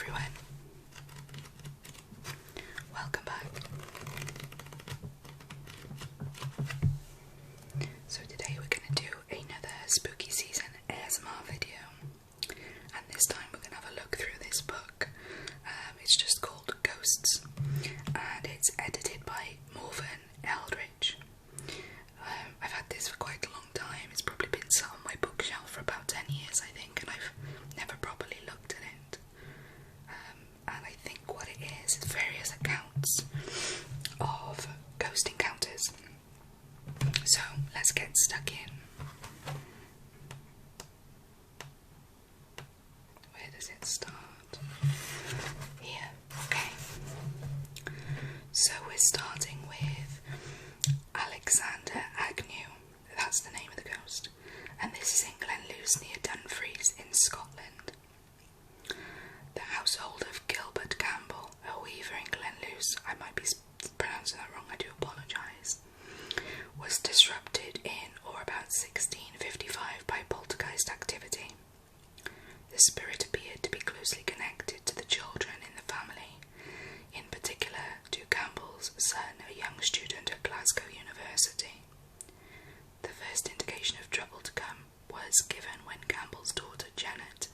everyone, welcome back. So today we're going to do another spooky season ASMR video, and this time we're going to have a look through this book. It's just called Ghosts, and it's edited by Morven Eldridge. I've had this for quite a long time. It's probably been sat on my bookshelf for about 10 years, I think, and I've never properly looked at it. And I think what it is various accounts of ghost encounters. So let's get stuck in. Where does it start? Here. Okay. So we're starting with Alexander Agnew. That's the name of the ghost. And this is in Glenluce near Dumfries in Scotland. The household of Gilbert Campbell, a weaver in Glenluce, I might be pronouncing that wrong, I do apologise, was disrupted in or about 1655 by poltergeist activity. The spirit appeared to be closely connected to the children in the family, in particular to Campbell's son, a young student at Glasgow University. The first indication of trouble to come was given when Campbell's daughter Janet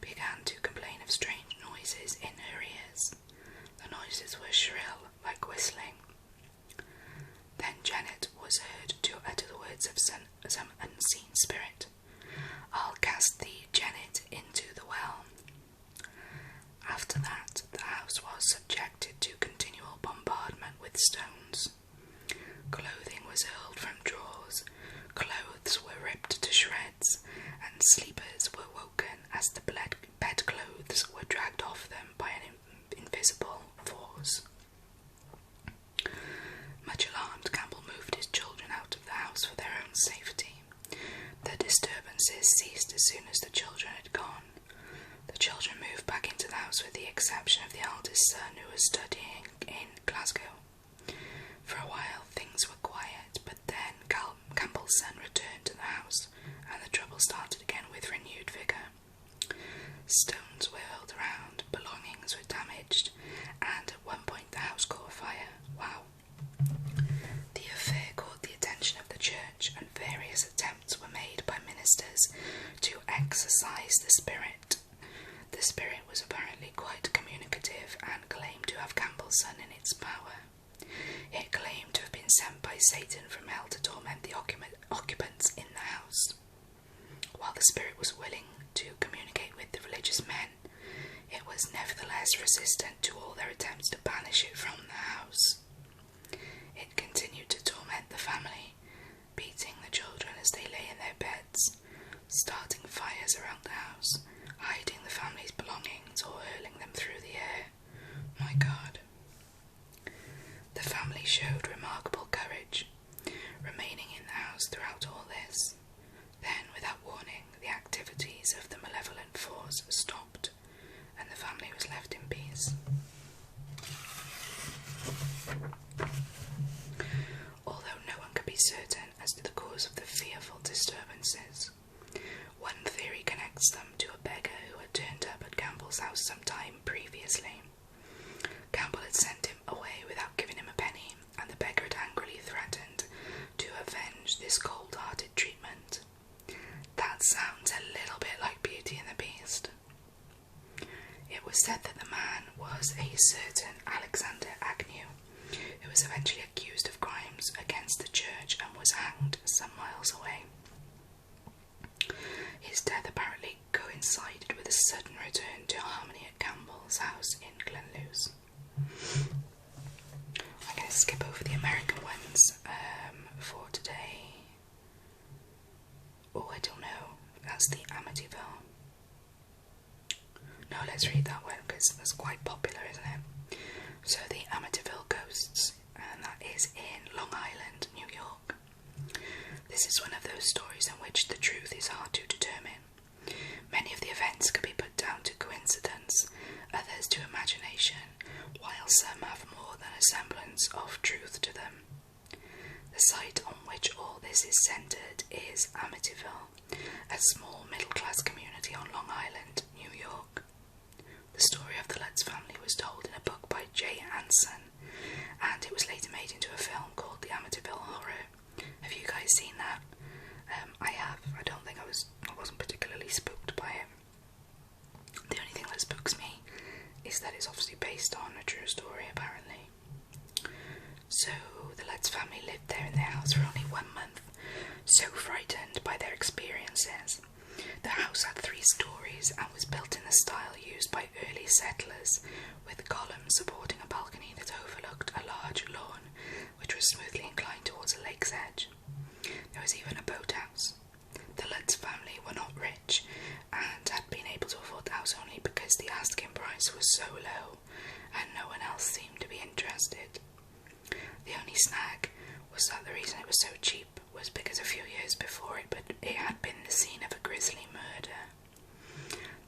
began to complain of strange noises in her ears. The noises were shrill, like whistling. Then Janet was heard to utter the words of some unseen spirit. "I'll cast thee, Janet, into the well." After that, the house was subjected to continual bombardment with stones. Clothing was hurled from drawers, clothes were ripped to shreds, and sleepers were woken as the bedclothes were dragged off them by an invisible force. Much alarmed, Campbell moved his children out of the house for their own safety. The disturbances ceased as soon as the children had gone. The children moved back into the house with the exception of the eldest son, who was studying in Glasgow. For a while things were quiet, but then Campbell's son returned to the house, and the trouble started again with renewed vigour. Stones were hurled around, belongings were damaged, and at one point the house caught fire. Wow. The affair caught the attention of the church, and various attempts were made by ministers to exorcise the spirit. The spirit was apparently quite communicative and claimed to have Campbell's son in its power. It claimed to have been sent by Satan from hell to torment the occupants in the house. While the spirit was willing to communicate with the religious men, it was nevertheless resistant to all their attempts to banish it from the house. It continued to torment the family, beating the children as they lay in their beds, starting fires around the house, hiding the family's belongings or hurling them through the air. My God. The family showed remarkable courage, remaining in the house throughout all this. Then, without warning, the activities of the malevolent force stopped, and the family was left in peace. Although no one could be certain as to the cause of the fearful disturbances, one theory connects them to a beggar who had turned up at Campbell's house some time previously. Campbell had sent him away without giving him a penny, and the beggar had angrily threatened to avenge this cold-hearted treatment. That sounds a little bit like Beauty and the Beast. It was said that the man was a certain Alexander Agnew, who was eventually accused of crimes against the church and was hanged some miles away. His death apparently coincided with a sudden return to harmony at Campbell's house in Glenluce. I'm going to skip over the American ones for today. Oh, I don't know. That's the Amityville. No, let's read that one because that's quite popular, isn't it? So the Amateurville Ghosts, and that is in Long Island, New York. This is one of those stories in which the truth is hard to determine. Many of the events could be put down to coincidence, others to imagination, while some have more than a semblance of truth to them. The site on which all this is centred is Amityville, a small middle-class community on Long Island, New York. The story so frightened by their experiences. The house had 3 stories and was built in the style used by early settlers, with columns supporting a balcony that overlooked a large lawn, which was smoothly inclined towards a lake's edge. There was even a boathouse. The Lutz family were not rich, and had been able to afford the house only because the asking price was so low, and no one else seemed to be interested. The only snag was that the reason it was so cheap was because a few years before it had been the scene of a grisly murder.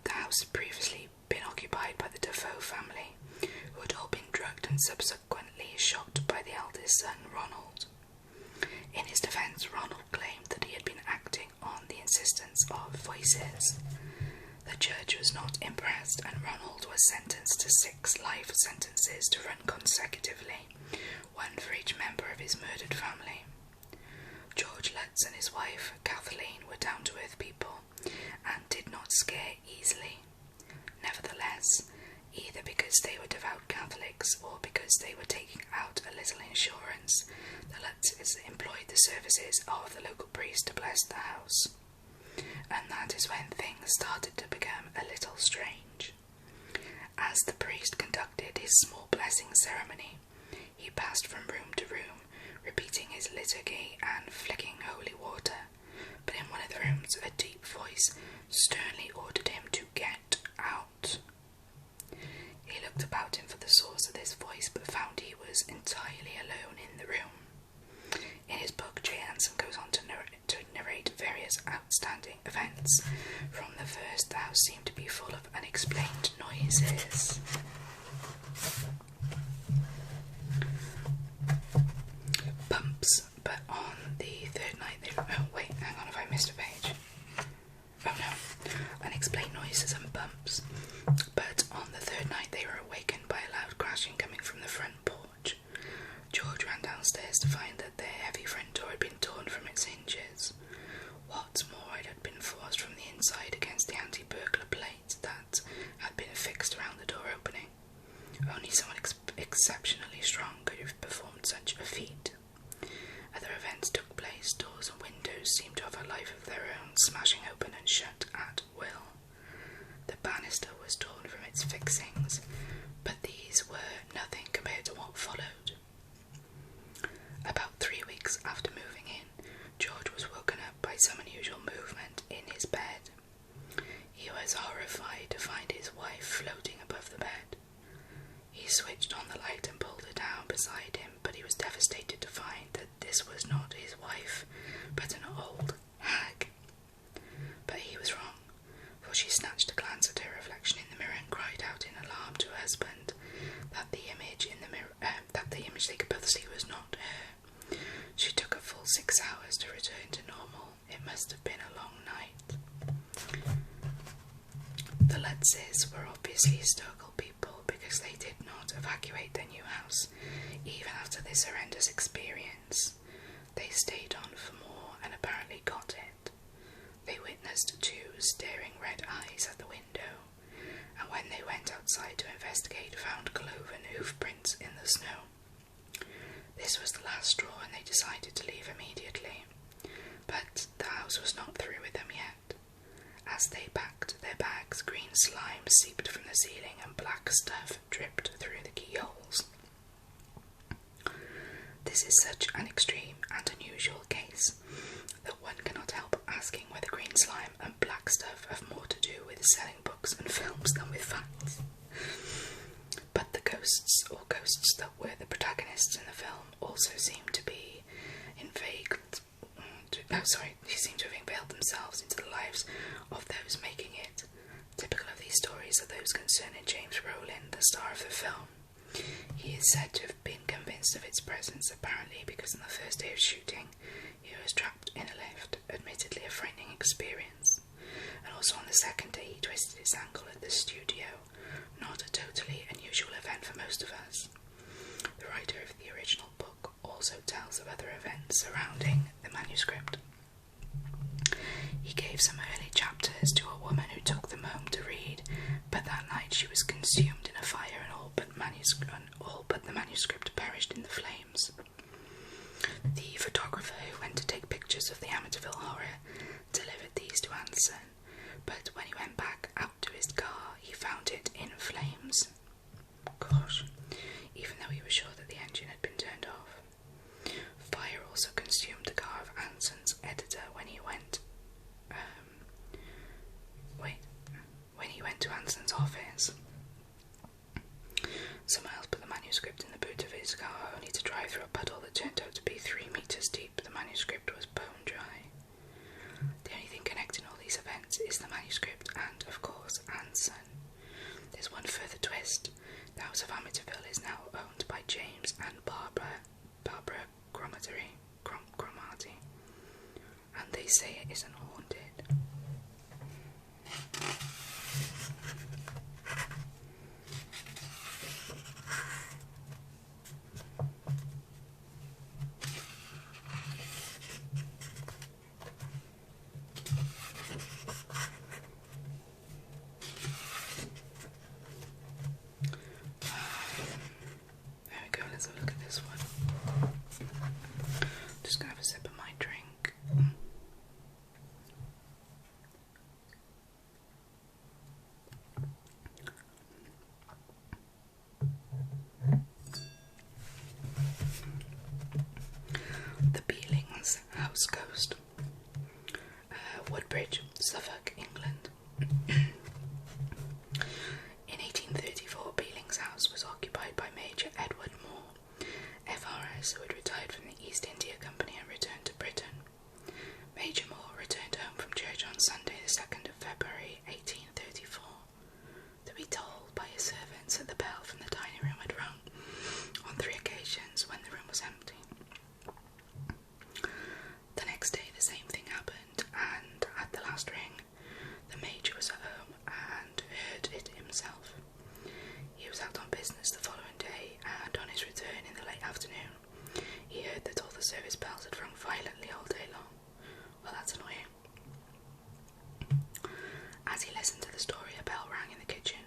The house had previously been occupied by the Defoe family, who had all been drugged and subsequently shot by the eldest son, Ronald. In his defence, Ronald claimed that he had been acting on the insistence of voices. The judge was not impressed, and Ronald was sentenced to 6 life sentences to run consecutively, 1 for each member of his murdered family. George Lutz and his wife, Kathleen, were down-to-earth people and did not scare easily. Nevertheless, either because they were devout Catholics or because they were taking out a little insurance, the Lutzes employed the services of the local priest to bless the house. And that is when things started to become a little strange. As the priest conducted his small blessing ceremony, he passed from room to room, repeating his liturgy and flicking holy water, but in one of the rooms a deep voice sternly ordered him to get out. He looked about him for the source of this voice, but found he was entirely alone in the room. In his book, J. Anson goes on to narrate various outstanding events. From the first, the house seemed to be full of unexplained noises. Bumps, but on the 3rd night they... Oh, wait, hang on, have I missed a page? Oh no. Unexplained noises and bumps. But on the 3rd night they were awakened by a loud crashing coming from the front porch. George ran downstairs to find that their heavy front door had been torn from its hinges. What's more, it had been forced from the inside against the anti-burglar plate that had been affixed around the door opening. Only someone exceptionally strong could have performed such a feat. Other events took place. Doors and windows seemed to have a life of their own, smashing open and shut at will. The banister was torn from its fixings, but these were nothing compared to what followed. About 3 weeks after moving in, George was woken up by some unusual movement in his bed. He was horrified to find his wife floating above the bed. He switched on the light and pulled her down beside him, but he was devastated to find that this was not his wife, but an old hag. But he was wrong, for she snatched a glance at her reflection in the mirror and cried out in alarm to her husband that the image in the mirror, they could both see was not her. She took a full 6 hours to return to normal. It must have been a long night. The Lutzes were obviously stoical people because they did not evacuate their new house, even after this horrendous experience. They stayed on for more and apparently got it. They witnessed 2 staring red eyes at the window, and when they went outside to investigate, found cloven hoof prints in the snow. This was the last straw, and they decided to leave immediately. But the house was not through with them yet. As they packed their bags, green slime seeped from the ceiling and black stuff dripped through the keyholes. This is such an extreme and unusual case that one cannot help asking whether green slime and black stuff have more to do with selling books and films than with facts. But the ghosts that were the protagonists in the film also seem to be seem to have unveiled themselves into the lives of those making it. Typical of these stories are those concerning James Rowland, the star of the film. He is said to have been convinced of its presence, apparently because on the first day of shooting he was trapped in a lift, admittedly a frightening experience. And also on the second day he twisted his ankle at the studio, not a totally unusual event for most of us. The writer of the original book also tells of other events surrounding the manuscript. He gave some early chapters to a woman who took them home to read, but that night she was consumed in a fire and all but the manuscript perished in the flames. The photographer who went to take pictures pictures of the Amityville horror, delivered these to Anson, but when he went back out to his car, he found it in flames. Gosh, even though he was sure that the engine had been turned off. Fire also consumed the car of Anson's editor when he went to Anson's office. Someone else put the manuscript in the boot of his car, only to drive through a puddle that turned out to be 3 meters deep. The manuscript was bone dry. The only thing connecting all these events is the manuscript and, of course, Anson. There's one further twist. The house of Amateurville is now owned by James and Barbara Cromarty, and they say it isn't haunted. Let's have a look at this one. I'm just going to have a sip of my drink. The Bealings House Ghost. Woodbridge, Suffolk, England. In 1834, Bealing's house was occupied by Major Edward Moore, FRS, who had retired from the East India Company and returned to Britain. Major Moore returned home from church on Sunday the 2nd of February 1834, to be told by his servants that the bell from the dining room had rung on 3 occasions when the room was empty. The next day the same thing happened, and at the last ring the Major was at home and heard it himself. He was out on business the following day, and on his return in the late afternoon, he heard that all the service bells had rung violently all day long. Well, that's annoying. As he listened to the story, a bell rang in the kitchen.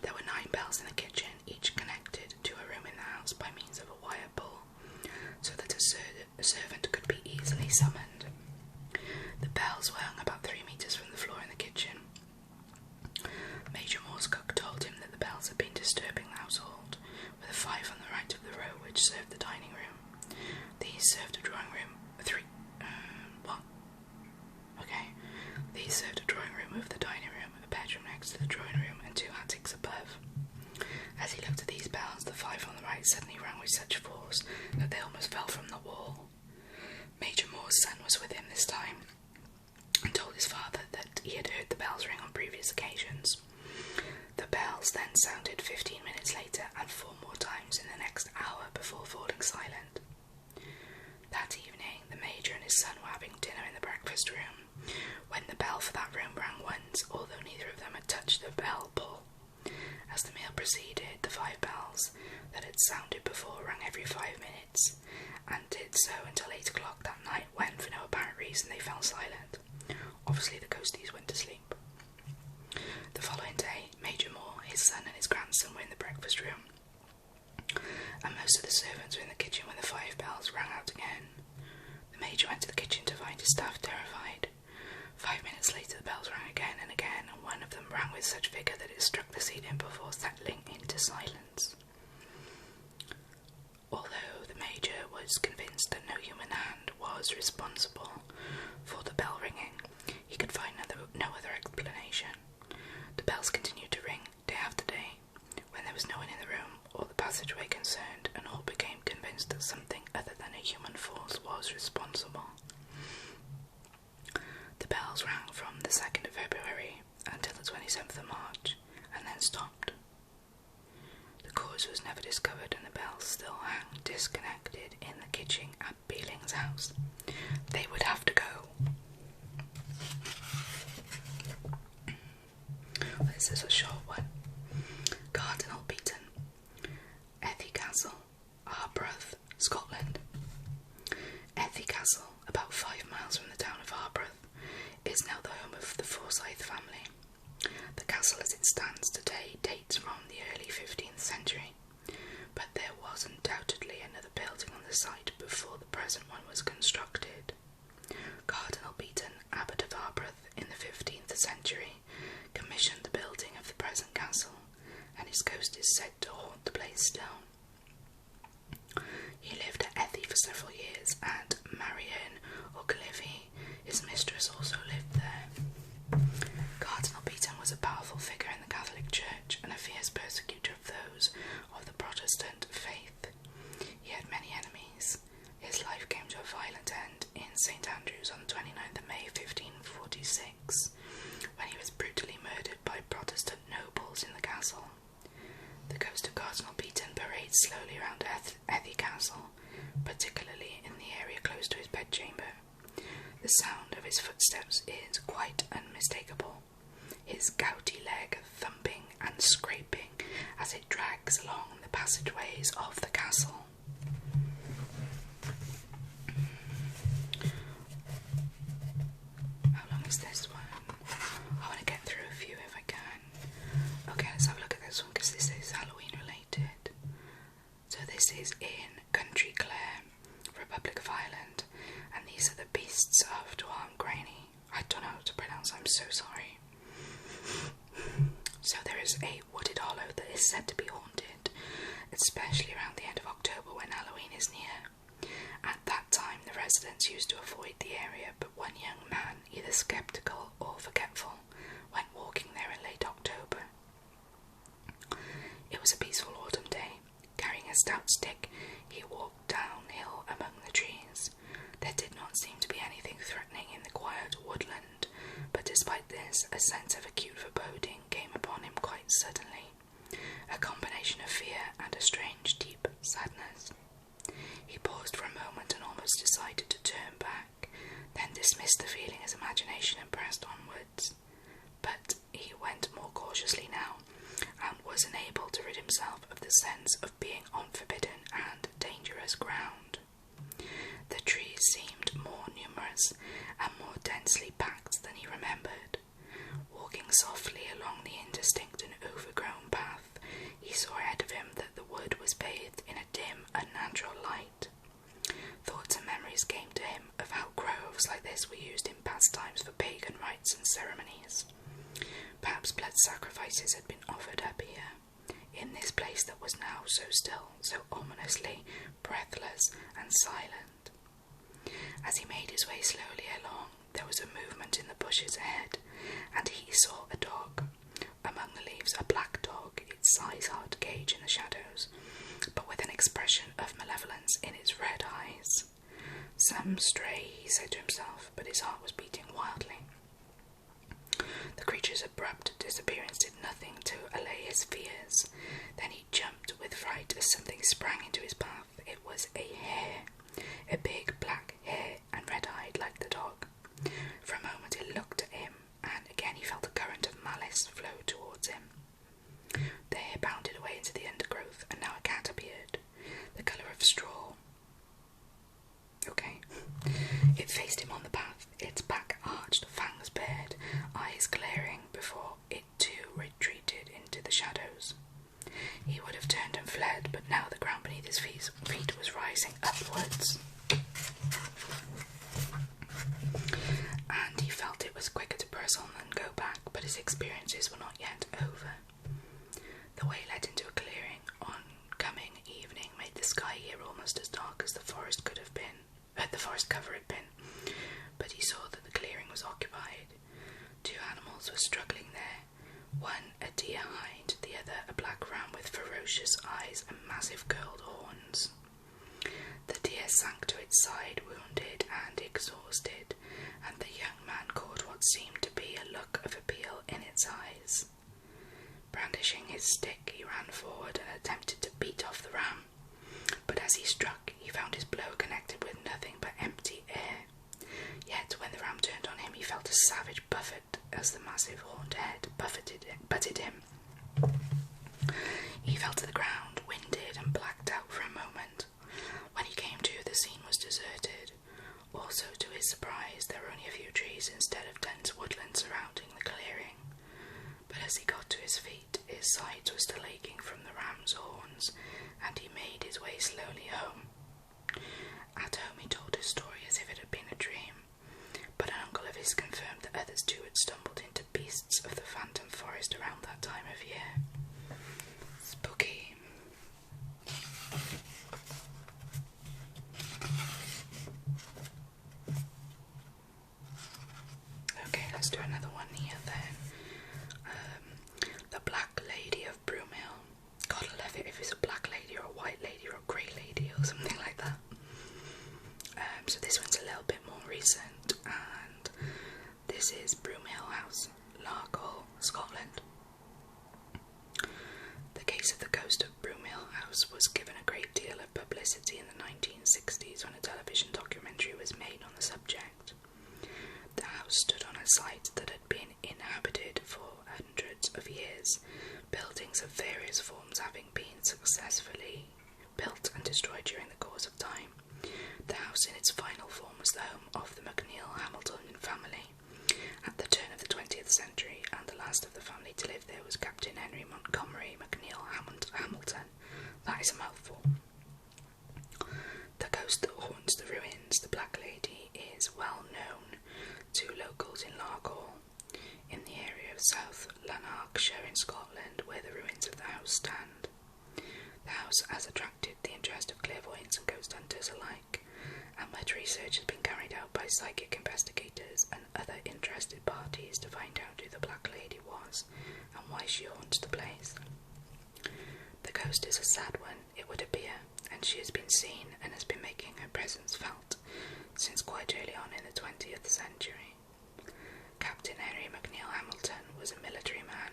There were 9 bells in the kitchen, each connected to a room in the house by means of a wire pull, so that a servant could be easily summoned. The bells were hung about 3 meters from the floor in the kitchen. Major Moore's cook told him that the bells had been disturbing the household, with a 5 on the right of the row which served the dining room. These served a drawing room. These served a drawing room over the dining room, a bedroom next to the drawing room, and 2 attics above. As he looked at these bells, the 5 on the right suddenly rang with such force that they almost fell from the wall. Major Moore's son was with him this time, and told his father that he had heard the bells ring on previous occasions. The bells then sounded 15 minutes later and 4 more times in the next hour before falling silent. That evening, the Major and his son were having dinner in the breakfast room, when the bell for that room rang once, although neither of them had touched the bell pull. As the meal proceeded, the 5 bells that had sounded before rang every 5 minutes, and did so until 8 o'clock that night, when, for no apparent reason, they fell silent. Obviously the ghosties went to sleep. The following day, Major Moore, his son and his grandson were in the breakfast room, and most of the servants were in the kitchen when the 5 bells rang out again. The Major went to the kitchen to find his staff terrified. 5 minutes later the bells rang again, and one of them rang with such vigour that it struck the ceiling before settling into silence. Although the Major was convinced that no human hand was responsible for the bell ringing, he could find no other explanation. The bells continued to ring day after day, when there was no one in the room or the passageway concerned, and all became convinced that something other than a human force was responsible. The bells rang from the 2nd of February until the 27th of March, and then stopped. The cause was never discovered, and the bells still hang disconnected in the kitchen at Bealing's house. They would have to go. This is a short one. Cardinal Beaton, Effie Castle, Arbroath, Scotland. Effie Castle, about 5 miles from the town of Arbroath, is now the home of the Forsyth family. The castle as it stands today dates from the early 15th century, but there was undoubtedly another building on the site before the present one was constructed. Mary's ghost is said to haunt the place still. He lived at Effie for several years, and Marion, or Cliffy, his mistress, also lived there. Cardinal Beaton was a powerful figure in the Catholic Church and a fierce persecutor of those of the Protestant faith. He had many enemies. His life came to a violent end in St. Andrews on the 29th of May 1546, when he was brutally murdered by Protestant nobles in the castle. The ghost of Cardinal Beaton parades slowly around Effie Castle, particularly in the area close to his bedchamber. The sound of his footsteps is quite unmistakable, his gouty leg thumping and scraping as it drags along the passageways of the castle. How long is this one? I want to get through a few if I can. Okay, let's have a look at this one because this is Halloween related. So this is in Country Clare, Republic of Ireland, and these are the beasts of Dwarm Graney. I don't know how to pronounce, I'm so sorry. So there is a wooded hollow that is said to be haunted, especially around the end of October when Halloween is near. At that time the residents used to avoid the area, but one young man, either sceptical or forgetful, went walking there in late October. It was a peaceful autumn day. Carrying a stout stick, he walked downhill among the trees. There did not seem to be anything threatening in the quiet woodland, but despite this, a sense of acute foreboding came upon him quite suddenly, a combination of fear and a strange, deep sadness. He paused for a moment and almost decided to turn back, then dismissed the feeling as imagination and pressed onwards. But he went more cautiously now, and was unable to rid himself of the sense of being on forbidden and dangerous ground. The trees seemed more numerous and more densely packed than he remembered. Walking softly along the indistinct and overgrown path, he saw ahead of him that the wood was bathed in a dim, unnatural light. Thoughts and memories came to him of how groves like this were used in past times for pagan rites and ceremonies. Perhaps blood sacrifices had been offered up here, in this place that was now so still, so ominously breathless and silent. As he made his way slowly along, there was a movement in the bushes ahead, and he saw a dog. Among the leaves, a black dog, its size hard to gauge in the shadows, but with an expression of malevolence in its red eyes. Some stray, he said to himself, but his heart was beating wildly. The creature's abrupt disappearance did nothing to allay his fears. Then he jumped with fright as something sprang into his path. It was a hare, a big black hare, and red-eyed like the dog. For a moment it looked at him, and again he felt a current of malice flow towards him. The hare bounded away into the undergrowth, and now a cat appeared, the colour of straw. Okay. It faced him on the path, its back arched, fangs bared, eyes glaring, before it too retreated into the shadows. He would have turned and fled, but now the ground beneath his feet was rising upwards, and he felt it was quicker to press on than go back, but his experiences were not yet over. The way led into a clearing. Oncoming evening made the sky here almost as dark as the forest could have been, the forest cover had been, but he saw that the clearing was occupied. Two animals were struggling there, one a deer hind, the other a black ram with ferocious eyes and massive curled horns. The deer sank to its side, wounded and exhausted, and the young man caught what seemed to be a look of appeal in its eyes. Brandishing his stick, he ran forward and attempted to beat off the ram, but as he struck, he found his blow connected with nothing but empty air. Yet when the ram turned on him, he felt a savage buffet as the massive horned head butted him. He fell to the ground, winded and blacked out for a moment. When he came to, the scene was deserted. Also, to his surprise, there were only a few trees instead of dense woodland surrounding the clearing. But as he got to his feet, his sides were still aching from the ram's horns, and he made his way slowly home. At home he told his story as if it had been a dream, but an uncle of his confirmed that others too had stumbled into beasts of the phantom forest around that time of year. publicity in the 1960s when a television documentary was made on the subject. The house stood on a site that had been inhabited for hundreds of years, buildings of various forms having been successfully built and destroyed during the course of time. The house in its final form was the home of the McNeil Hamilton family at the turn of the 20th century, and the last of the family to live there was Captain Henry Montgomery McNeil Hamilton. That is a mouthful. The ghost that haunts the ruins, the Black Lady, is well known to locals in Largall, in the area of South Lanarkshire in Scotland, where the ruins of the house stand. The house has attracted the interest of clairvoyants and ghost hunters alike, and much research has been carried out by psychic investigators and other interested parties to find out who the Black Lady was and why she haunts the place. The ghost is a sad one, it would appear, and she has been seen and has been making her presence felt since quite early on in the 20th century. Captain Henry McNeil Hamilton was a military man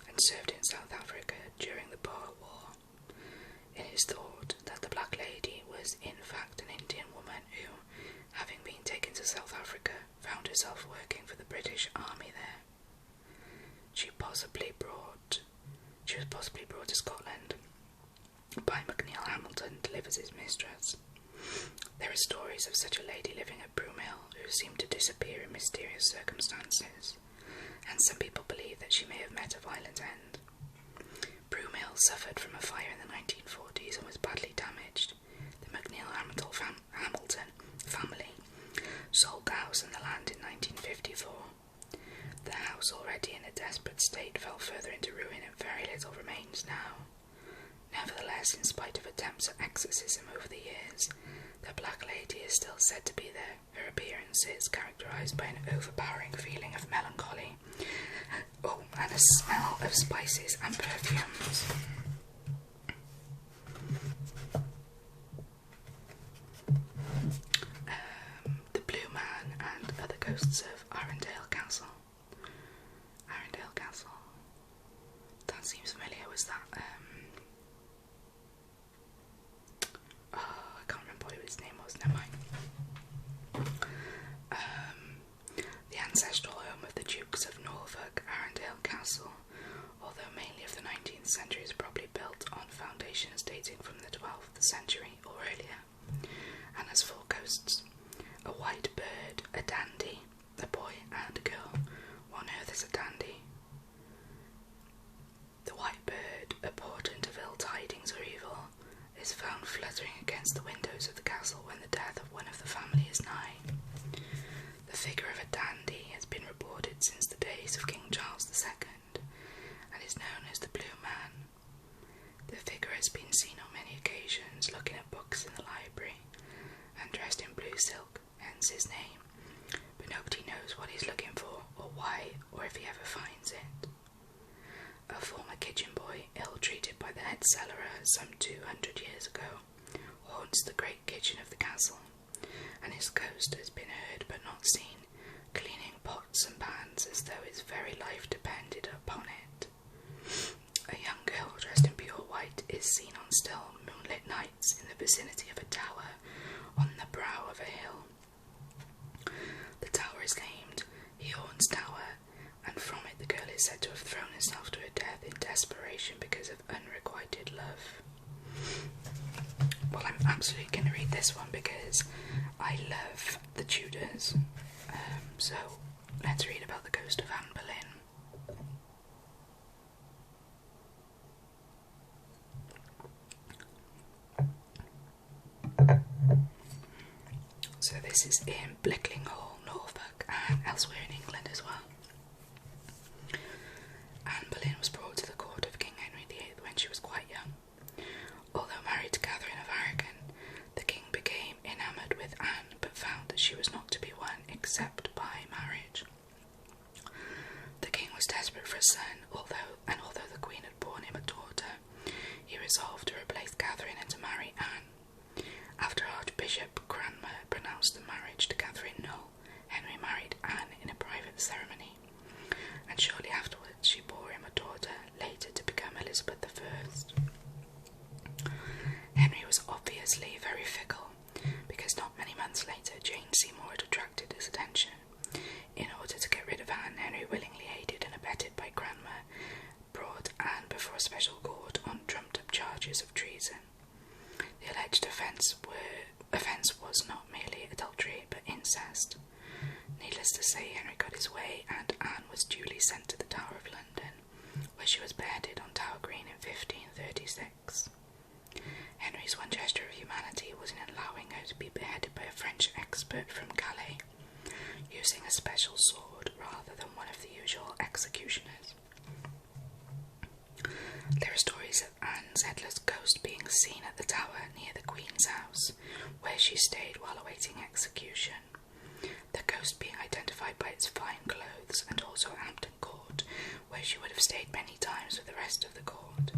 and served in South Africa during the Boer War. It is thought that the Black Lady was in fact an Indian woman who, having been taken to South Africa, found herself working for the British Army there. She was possibly brought to Scotland by McNeil Hamilton to live as his mistress. There are stories of such a lady living at Brumel who seemed to disappear in mysterious circumstances, and some people believe that she may have met a violent end. Brumel suffered from a fire in the 1940s and was badly damaged. The McNeil Hamilton family sold the house and the land in 1954. The house, already in a desperate state, fell further into ruin and very little remains now. Nevertheless, in spite of attempts at exorcism over the years, the Black Lady is still said to be there. Her appearance is characterised by an overpowering feeling of melancholy, and a smell of spices and perfumes. The Blue Man and Other Ghosts of Arundel Castle. Arundel Castle. That seems familiar. Was that I can't remember what his name was. Never mind. The ancestral home of the Dukes of Norfolk, Arundel Castle, although mainly of the 19th century, is probably built on foundations dating from the 12th century or earlier, and has 4 ghosts: a white bird, a dandy, a boy and a girl. What on earth is a dandy? The white bird, a portent of ill tidings or evil, is found fluttering against the windows of the castle when the death of one of the family is nigh. The figure of a dandy has been reported since the days of King Charles II, and is known as the Blue Man. The figure has been seen on many occasions looking at books in the library, and dressed in blue silk, hence his name, but nobody knows what he's looking for, or why, or if he ever finds it. A former kitchen boy, ill-treated by the head cellarer some 200 years ago, haunts the great kitchen of the castle, and his ghost has been heard but not seen, cleaning pots and pans as though his very life depended upon it. A young girl dressed in pure white is seen on still moonlit nights in the vicinity of a tower on the brow of a hill. The tower is named Eorn's Tower, and from it the girl is said to have thrown herself to her death in desperation because of unrequited love. Well, I'm absolutely going to read this one because I love the Tudors. So let's read about the ghost of Anne Boleyn. So this is in Blickling Hall, Norfolk, and elsewhere in England as well. Anne Boleyn was brought to the court of King Henry VIII when she was quite young. Although married to Catherine of Aragon, the king became enamoured with Anne, but found that she was not to be won except by marriage. The king was desperate for a son, although the queen had borne him a daughter, he resolved to replace Catherine and to marry Anne. After Archbishop Cranmer pronounced the marriage to Catherine null, Henry married Anne in a private ceremony, and shortly afterwards she bore him a daughter, There are stories of Anne's headless ghost being seen at the tower near the Queen's house, where she stayed while awaiting execution. The ghost being identified by its fine clothes, and also at Hampton Court, where she would have stayed many times with the rest of the court.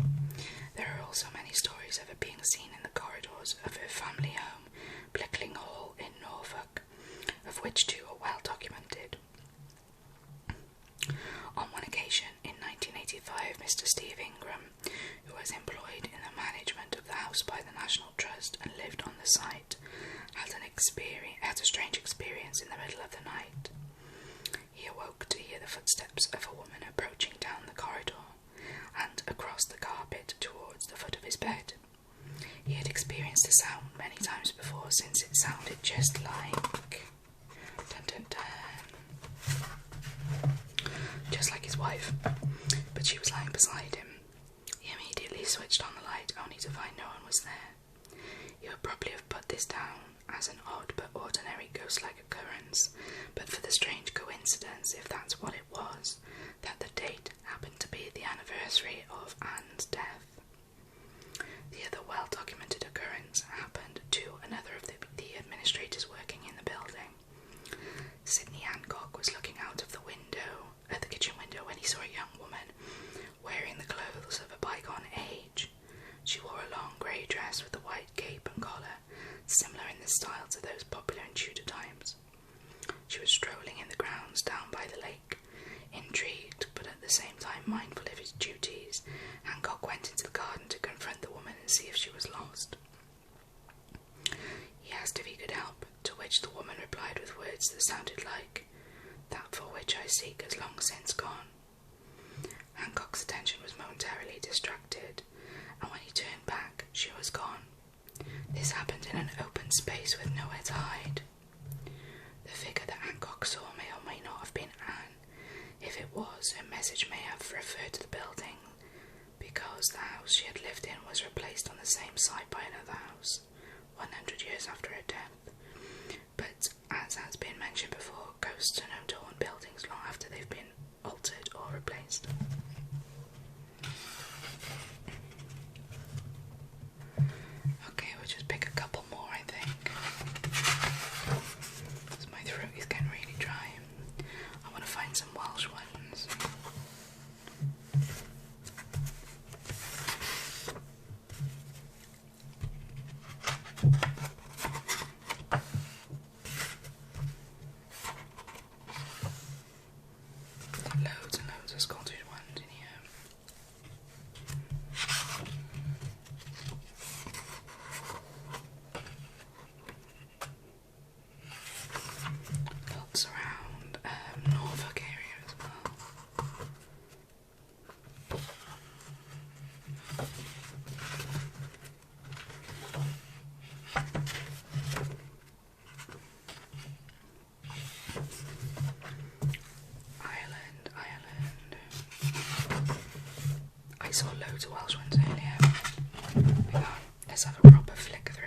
There are also many stories of it being seen in the corridors of her family home, Blickling Hall in Norfolk, of which 2 are well documented. On one occasion, in 1985, Mr. Steve Ingram, who was employed in the management of the house by the National Trust and lived on the site, had a strange experience in the middle of the night. He awoke to hear the footsteps of a woman approaching down the corridor and across the carpet towards the foot of his bed. He had experienced the sound many times before, since it sounded just like... dun dun dun. Just like his wife, but she was lying beside him. He immediately switched on the light, only to find no one was there. He would probably have put this down as an odd but ordinary ghost-like occurrence, but for the strange coincidence, if that's what it was, that the date happened to be the anniversary of Anne's death. The other well-documented occurrence happened to another of the administrators working in the building. Sidney Hancock was looking out of the kitchen window, when he saw a young woman wearing the clothes of a bygone age. She wore a long grey dress with a white cape and collar, similar in the style to those popular in Tudor times. She was strolling in the grounds down by the lake. Intrigued, but at the same time mindful of his duties, Hancock went into the garden to confront the woman and see if she was lost. He asked if he could help, to which the woman replied with words that sounded like, "That for which I seek has long since gone." Hancock's attention was momentarily distracted, and when he turned back, she was gone. This happened in an open space with nowhere to hide. The figure that Hancock saw may or may not have been Anne. If it was, her message may have referred to the building, because the house she had lived in was replaced on the same site by another house, 100 years after her death. But, as has been mentioned before, ghosts are known to haunt buildings long after they've been altered or replaced. Okay, we'll just pick a couple more, I think. Because my throat is getting really dry. I want to find some Welsh ones. Loads and loads of Scottish ones in here. Lots around Norfolk area as well. Ireland. I saw loads of Welsh ones earlier. Hang on, let's have a proper flick through.